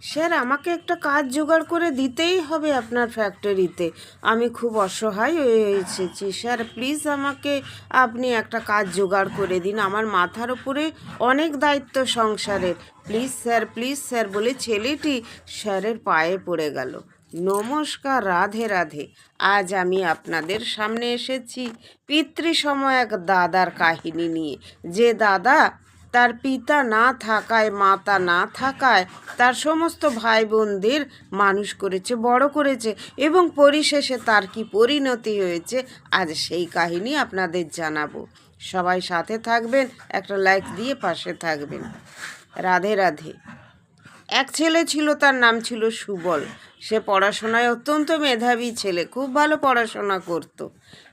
Sir আমাকে একটা কাজ জোগাড় করে দিতেই হবে আপনার ফ্যাক্টরিতে। আমি খুব অসহায় হয়ে এসেছি স্যার, প্লিজ আমাকে আপনি একটা কাজ জোগাড় করে দিন। আমার মাথার উপরে অনেক দায়িত্ব সংসারের। প্লিজ স্যার বলে ছেলেটি স্যারের পায়ে পড়ে গেল। নমস্কার, রাধে রাধে। আজ আমি আপনাদের সামনে এসেছি পিতৃসম এক দাদার কাহিনী নিয়ে। যে দাদা তার পিতা না থাকায়, মাতা না থাকায় তার সমস্ত ভাই বোনদের মানুষ করেছে, বড় করেছে, এবং পরিশেষে তার কি পরিণতি হয়েছে আজ সেই কাহিনী আপনাদের জানাবো। সবাই সাথে থাকবেন, একটা লাইক দিয়ে পাশে থাকবেন। রাধে রাধে। এক ছেলে ছিল, তার নাম ছিল সুবল। সে পড়াশোনায় অত্যন্ত মেধাবী ছেলে, খুব ভালো পড়াশোনা করত।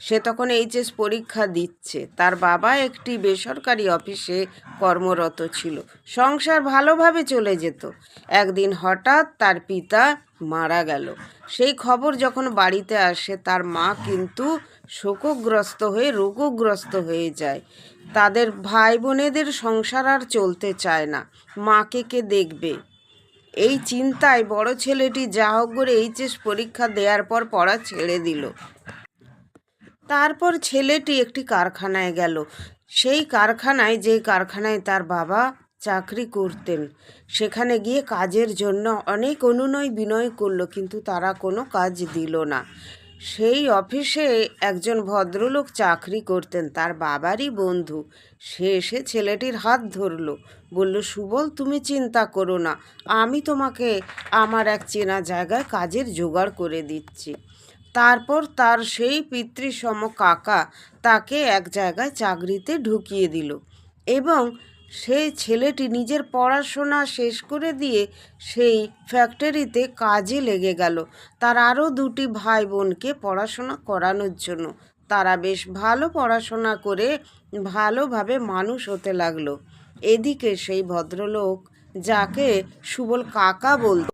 সে তখন এইচএস পরীক্ষা দিচ্ছে। তার বাবা একটি বেসরকারি অফিসে কর্মরত ছিল। সংসার ভালোভাবে চলে যেত। একদিন হঠাৎ তার পিতা মারা গেল। সেই খবর যখন বাড়িতে আসে, তার মা কিন্তু শোকগ্রস্ত হয়ে রোগগ্রস্ত হয়ে যায়। তাদের ভাই বোনেদের সংসার আর চলতে চায় না। মাকে কে দেখবে? এই চিন্তায় বড় ছেলেটি যা হোক করে এইচএস পরীক্ষা দেওয়ার পর পড়া ছেড়ে দিল। তারপর ছেলেটি একটি কারখানায় গেল। সেই কারখানায়, যে কারখানায় তার বাবা চাকরি করতেন, সেখানে গিয়ে কাজের জন্য অনেক অনুনয় বিনয় করলো, কিন্তু তারা কোনো কাজ দিল না। সেই অফিসে একজন ভদ্রলোক চাকরি করতেন, তার বাবারই বন্ধু। সে এসে ছেলেটির হাত ধরল, বলল, সুবল তুমি চিন্তা করো না, আমি তোমাকে আমার এক চেনা জায়গায় কাজের জোগাড় করে দিচ্ছি। তারপর তার সেই পিতৃসম কাকা তাকে এক জায়গায় চাকরিতে ঢুকিয়ে দিল, এবং সেই ছেলেটি নিজের পড়াশোনা শেষ করে দিয়ে সেই ফ্যাক্টরিতে কাজে লেগে গেল। তার আরও দুটি ভাই বোনকে পড়াশোনা করানোর জন্য। তারা বেশ ভালো পড়াশোনা করে ভালোভাবে মানুষ হতে লাগলো। এদিকে সেই ভদ্রলোক, যাকে সুবল কাকা বলত,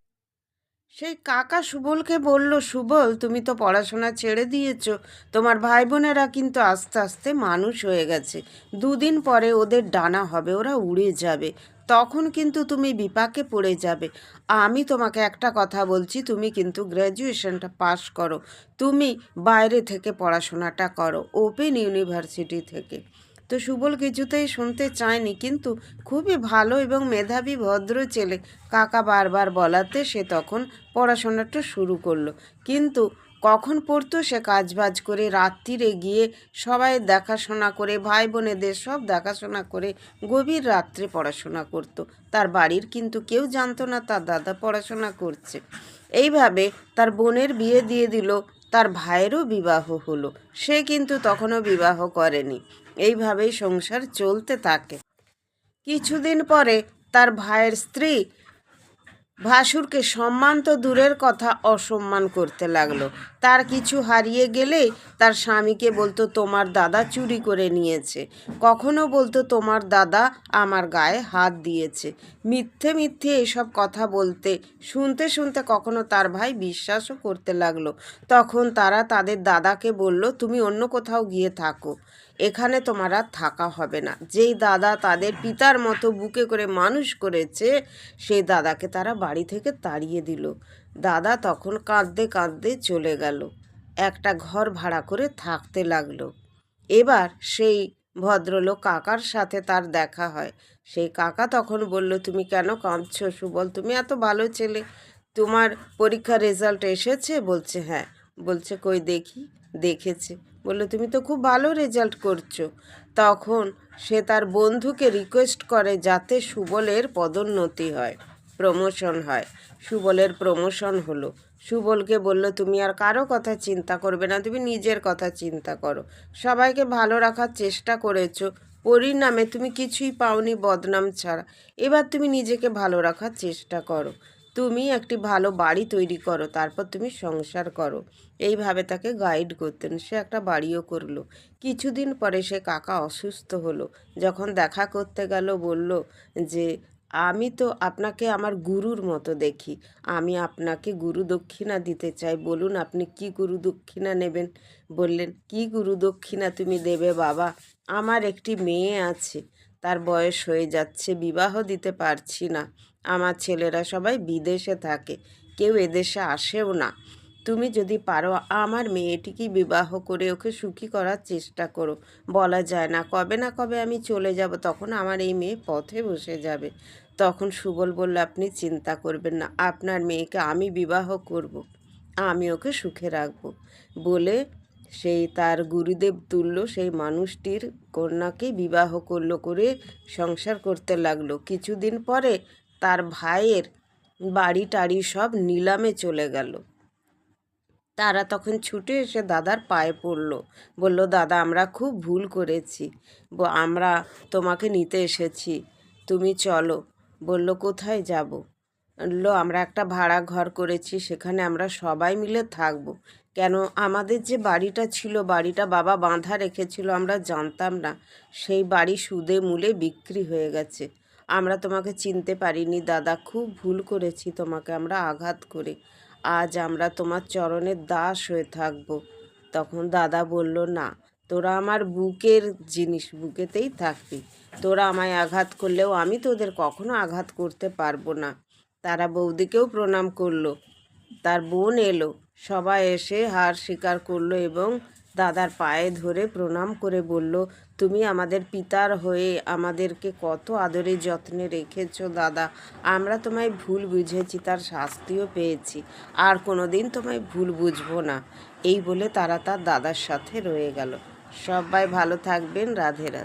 সেই কাকা সুবলকে বলল, সুবল তুমি তো পড়াশোনা ছেড়ে দিয়েছ, তোমার ভাই বোনেরা কিন্তু আস্তে আস্তে মানুষ হয়ে গেছে, দুদিন পরে ওদের ডানা হবে, ওরা উড়ে যাবে, তখন কিন্তু তুমি বিপাকে পড়ে যাবে। আমি তোমাকে একটা কথা বলছি, তুমি কিন্তু গ্র্যাজুয়েশনটা পাশ করো, তুমি বাইরে থেকে পড়াশোনাটা করো, ওপেন ইউনিভার্সিটি থেকে। তো সুবল কিছুতেই শুনতে চায়নি, কিন্তু খুবই ভালো এবং মেধাবী ভদ্র ছেলে। কাকা বারবার বলাতে সে তখন পড়াশোনাটা শুরু করলো। কিন্তু কখন পড়তো সে কাজবাজ করে, রাত্রিরে গিয়ে সবাই দেখাশোনা করে, ভাই বোনেদের সব দেখাশোনা করে গভীর রাত্রে পড়াশোনা করত। তার বাড়ির কিন্তু কেউ জানতো না তার দাদা পড়াশোনা করছে। এইভাবে তার বোনের বিয়ে দিয়ে দিল, তার ভাইয়েরও বিবাহ হলো। সে কিন্তু তখনও বিবাহ করেনি। এইভাবেই সংসার চলতে থাকে। কিছুদিন পরে তার ভাইয়ের স্ত্রী ভাসুরকে সম্মান তো দূরের কথা, অসম্মান করতে লাগলো। তার কিছু হারিয়ে গেলে তার স্বামীকে বলতো তোমার দাদা চুরি করে নিয়েছে, কখনো বলতো তোমার দাদা আমার গায়ে হাত দিয়েছে। মিথ্যে মিথ্যে এসব কথা বলতে শুনতে শুনতে কখনো তার ভাই বিশ্বাসও করতে লাগলো। তখন তারা তাদের দাদাকে বলল, তুমি অন্য কোথাও গিয়ে থাকো, এখানে তোমার আর থাকা হবে না। যেই দাদা তাদের পিতার মতো বুকে করে মানুষ করেছে, সেই দাদাকে তারা বাড়ি থেকে তাড়িয়ে দিল। দাদা তখন কাঁদতে কাঁদতে চলে গেল, একটা ঘর ভাড়া করে থাকতে লাগলো। এবার সেই ভদ্রলোক কাকার সাথে তার দেখা হয়। সেই কাকা তখন বলল, তুমি কেন কাঁদছো সুবল, তুমি এত ভালো ছেলে, তোমার পরীক্ষার রেজাল্ট এসেছে? বলছে হ্যাঁ। বলছে কই দেখি। দেখেছে। বললো তুমি তো খুব ভালো রেজাল্ট করছো। তখন সে তার বন্ধুকে রিকোয়েস্ট করে যাতে সুবলের পদোন্নতি হয়, প্রমোশন হয়। সুবলের প্রমোশন হলো। সুবলকে বলল, তুমি আর কারো কথা চিন্তা করবে না, তুমি নিজের কথা চিন্তা করো, সবাইকে ভালো রাখার চেষ্টা করেছো, পরিণামে তুমি কিছুই পাওনি বদনাম ছাড়া। এবার তুমি নিজেকে ভালো রাখার চেষ্টা করো, তুমি একটি ভালো বাড়ি তৈরি করো, তারপর তুমি সংসার করো। এইভাবে তাকে গাইড করতেন। সে একটা বাড়িও করলো। কিছুদিন পরে সে কাকা অসুস্থ হলো। যখন দেখা করতে গেল, বলল যে আমি তো আপনাকে আমার গুরুর মতো দেখি, আমি আপনাকে গুরু দক্ষিণা দিতে চাই, বলুন আপনি কি গুরু দক্ষিণা নেবেন। বললেন, কি গুরু দক্ষিণা তুমি দেবে বাবা, আমার একটি মেয়ে আছে, তার বয়স হয়ে যাচ্ছে, বিবাহ দিতে পারছি না, আমার ছেলেরা সবাই বিদেশে থাকে, কেউ এদেশে আসেও না। তুমি যদি পারো আমার মেয়েটিকে বিবাহ করে ওকে সুখী করার চেষ্টা করো। বলা যায় না কবে না কবে আমি চলে যাব, তখন আমার এই মেয়ে পথে বসে যাবে। তখন সুবল বলল, আপনি চিন্তা করবেন না, আপনার মেয়েকে আমি বিবাহ করব, আমি ওকে সুখে রাখবো বলে সেই তার গুরুদেব তুল্য সেই মানুষটির কন্যাকে বিবাহ করলো, করে সংসার করতে লাগলো। কিছুদিন পরে তার ভাইয়ের বাড়ি টাড়ি সব নিলামে চলে গেল। তারা তখন ছুটে এসে দাদার পায়ে পড়ল, বলল, দাদা আমরা খুব ভুল করেছি, আমরা তোমাকে নিতে এসেছি, তুমি চলো। বলল, কোথায় যাব? বলল, আমরা একটা ভাড়া ঘর করেছি, সেখানে আমরা সবাই মিলে থাকবো। কেন, আমাদের যে বাড়িটা ছিল, বাড়িটা বাবা বাঁধা রেখেছিল, আমরা জানতাম না সেই বাড়ি সুদে মূলে বিক্রি হয়ে গেছে। আমরা তোমাকে চিনতে পারিনি দাদা, খুব ভুল করেছি তোমাকে আমরা আঘাত করে। আজ আমরা তোমার চরণের দাস হয়ে থাকব। তখন দাদা বলল, না, তোরা আমার বুকের জিনিস, বুকেতেই থাকবি। তোরা আমায় আঘাত করলেও আমি তোদের কখনো আঘাত করতে পারবো না। তারা বৌদিকেও প্রণাম করলো, তার বোন এলো, সবাই এসে হার স্বীকার করলো এবং দাদার পায়ে ধরে প্রণাম করে বলল, তুমি আমাদের পিতার হয়ে আমাদেরকে কত আদরে যত্নে রেখেছো দাদা, আমরা তোমায় ভুল বুঝেছি, তার শাস্তিও পেয়েছি, আর কোনো দিন তোমায় ভুল বুঝবো না। এই বলে তারা তার দাদার সাথে রয়ে গেল। সবাই ভালো থাকবেন। রাধে রাধে।